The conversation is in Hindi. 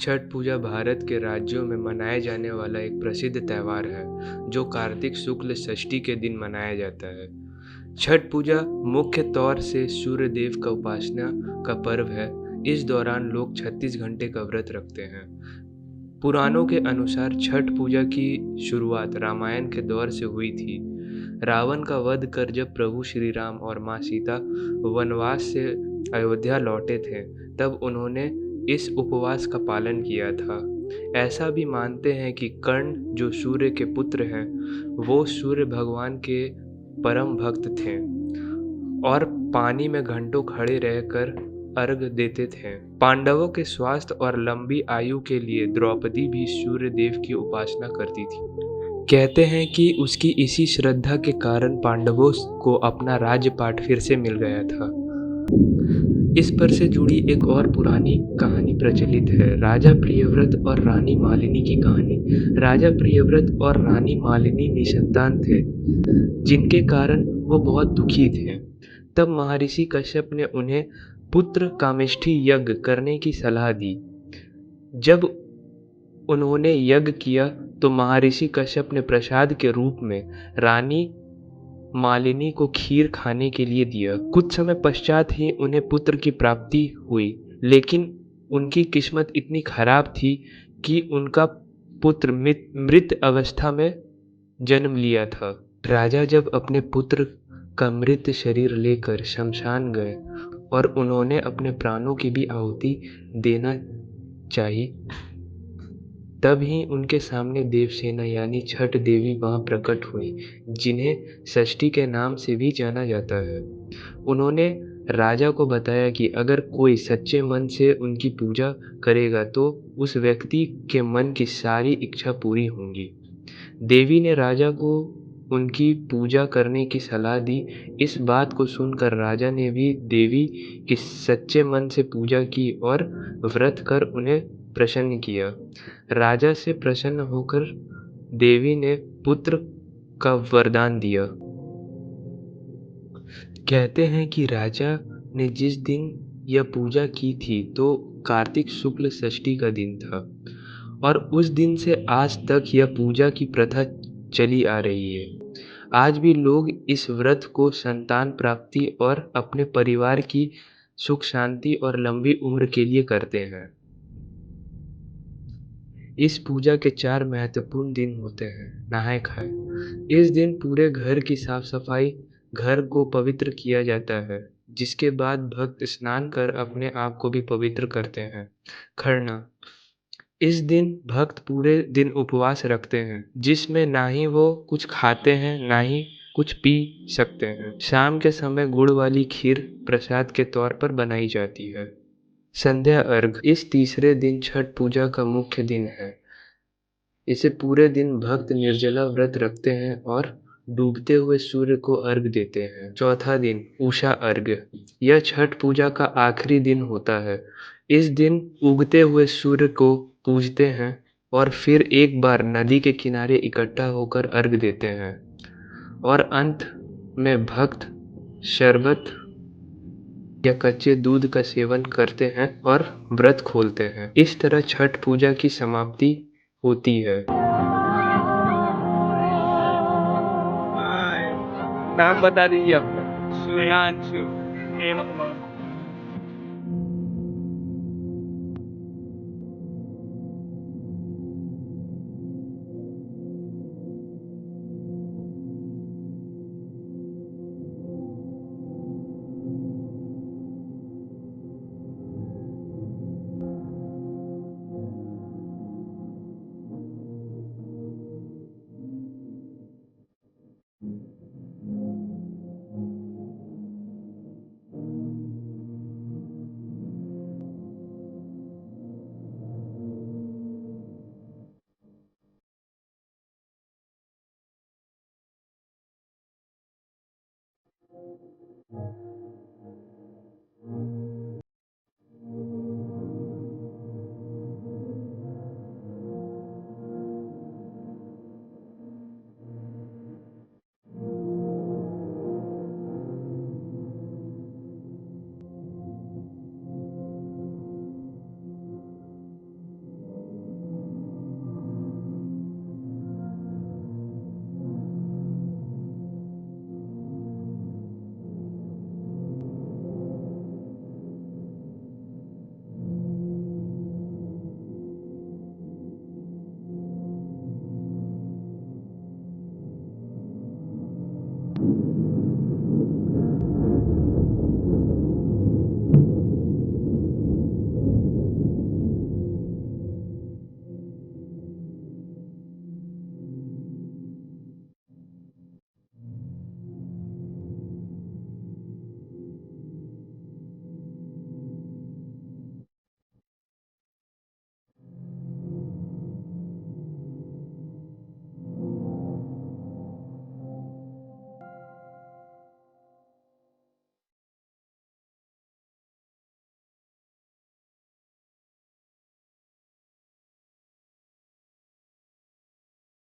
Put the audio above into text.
छठ पूजा भारत के राज्यों में मनाए जाने वाला एक प्रसिद्ध त्योहार है, जो कार्तिक शुक्ल षष्ठी के दिन मनाया जाता है। छठ पूजा मुख्य तौर से सूर्य देव का उपासना का पर्व है। इस दौरान लोग 36 घंटे का व्रत रखते हैं। पुराणों के अनुसार छठ पूजा की शुरुआत रामायण के दौर से हुई थी। रावण का वध कर जब प्रभु श्री राम और माँ सीता वनवास से अयोध्या लौटे थे, तब उन्होंने इस उपवास का पालन किया था। ऐसा भी मानते हैं कि कर्ण, जो सूर्य के पुत्र हैं, वो सूर्य भगवान के परम भक्त थे और पानी में घंटों खड़े रहकर अर्घ देते थे। पांडवों के स्वास्थ्य और लंबी आयु के लिए द्रौपदी भी सूर्य देव की उपासना करती थी। कहते हैं कि उसकी इसी श्रद्धा के कारण पांडवों को अपना राज्यपाट फिर से मिल गया था। इस पर से जुड़ी एक और पुरानी कहानी प्रचलित है, राजा प्रियव्रत और रानी मालिनी की कहानी। राजा प्रियव्रत और रानी मालिनी निसंतान थे, जिनके कारण वो बहुत दुखी थे। तब महर्षि कश्यप ने उन्हें पुत्र कामेष्ठी यज्ञ करने की सलाह दी। जब उन्होंने यज्ञ किया तो महर्षि कश्यप ने प्रसाद के रूप में रानी मालिनी को खीर खाने के लिए दिया। कुछ समय पश्चात ही उन्हें पुत्र की प्राप्ति हुई, लेकिन उनकी किस्मत इतनी खराब थी कि उनका पुत्र मृत अवस्था में जन्म लिया था। राजा जब अपने पुत्र का मृत शरीर लेकर शमशान गए और उन्होंने अपने प्राणों की भी आहुति देना चाही, तब ही उनके सामने देवसेना यानी छठ देवी वहां प्रकट हुई, जिन्हें षष्ठी के नाम से भी जाना जाता है। उन्होंने राजा को बताया कि अगर कोई सच्चे मन से उनकी पूजा करेगा तो उस व्यक्ति के मन की सारी इच्छा पूरी होंगी। देवी ने राजा को उनकी पूजा करने की सलाह दी। इस बात को सुनकर राजा ने भी देवी की सच्चे मन से पूजा की और व्रत कर उन्हें प्रसन्न किया। राजा से प्रसन्न होकर देवी ने पुत्र का वरदान दिया। कहते हैं कि राजा ने जिस दिन यह पूजा की थी तो कार्तिक शुक्ल षष्ठी का दिन था और उस दिन से आज तक यह पूजा की प्रथा चली आ रही है। आज भी लोग इस व्रत को संतान प्राप्ति और अपने परिवार की सुख शांति और लंबी उम्र के लिए करते हैं। इस पूजा के 4 महत्वपूर्ण दिन होते हैं। नहाय खाय, इस दिन पूरे घर की साफ सफाई, घर को पवित्र किया जाता है, जिसके बाद भक्त स्नान कर अपने आप को भी पवित्र करते हैं। खरना, इस दिन भक्त पूरे दिन उपवास रखते हैं, जिसमें ना ही वो कुछ खाते हैं ना ही कुछ पी सकते हैं। शाम के समय गुड़ वाली खीर प्रसाद के तौर पर बनाई जाती है। संध्या अर्घ, इस तीसरे दिन छठ पूजा का मुख्य दिन है। इसे पूरे दिन भक्त निर्जला व्रत रखते हैं और डूबते हुए सूर्य को अर्घ देते हैं। चौथा दिन उषा अर्घ, यह छठ पूजा का आखिरी दिन होता है। इस दिन उगते हुए सूर्य को पूजते हैं और फिर एक बार नदी के किनारे इकट्ठा होकर अर्घ देते हैं और अंत में भक्त शरबत या कच्चे दूध का सेवन करते हैं और व्रत खोलते हैं। इस तरह छठ पूजा की समाप्ति होती है। नाम बता दीजिए अपना। सुयांशु एवं